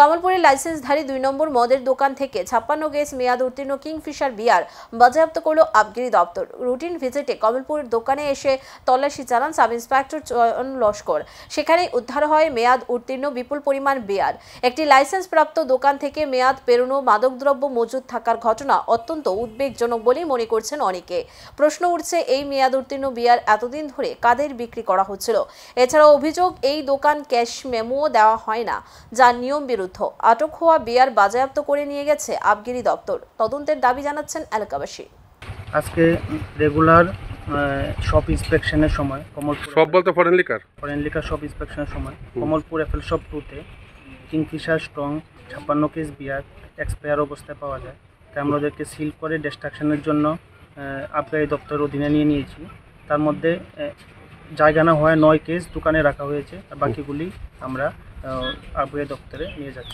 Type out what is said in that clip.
কমলপুরের লাইসেন্সধারী 2 নম্বর মদের দোকান থেকে 56 কেস মেয়াদ উত্তীর্ণ কিংফিশার বিয়ার বাজেয়াপ্ত করল আবগারি দপ্তর। রুটিন ভিজিটে কমলপুরের দোকানে এসে তল্লাশি চালান সাব ইন্সপেক্টর চয়ন লস্কর। সেখানে উদ্ধার হয় মেয়াদ উত্তীর্ণ বিপুল পরিমাণ বিয়ার। একটি লাইসেন্সপ্রাপ্ত দোকান থেকে মেয়াদ পেরোনো মাদকদ্রব্য মজুদ থাকার ঘটনা অত্যন্ত উদ্বেগজনক বলেই মনে করছেন অনেকে। প্রশ্ন উঠছে, এই মেয়াদ উত্তীর্ণ বিয়ার এতদিন ধরে কাদের বিক্রি করা হচ্ছিল? এছাড়াও অভিযোগ, এই দোকান ক্যাশ মেমোও দেওয়া হয় না, যা নিয়ম বিরুদ্ধ। আটক হওয়া বিয়ার বাজেয়াপ্ত করে নিয়ে গেছে আবগারি দপ্তর। তদন্তের দাবি জানাচ্ছেন এলাকাবাসী। আজকে রেগুলার শপ ইন্সপেকশনের সময় শপ বলতে ফরেন লিকার শপ ইন্সপেকশনের সময় কমলপুর এফএল শপ 2-তে Kingfisher strong 56 case beer expire অবস্থায় পাওয়া যায়। তাই আমরা ওদেরকে সিল করে ডিস্ট্রাকশনের জন্য আবগারি দপ্তরের অধীনে নিয়েছি। তার মধ্যে জায়গা না হয় 9 কেস দোকানে রাখা হয়েছে, আর বাকিগুলি আমরা আবগারি দপ্তরে নিয়ে যাচ্ছি।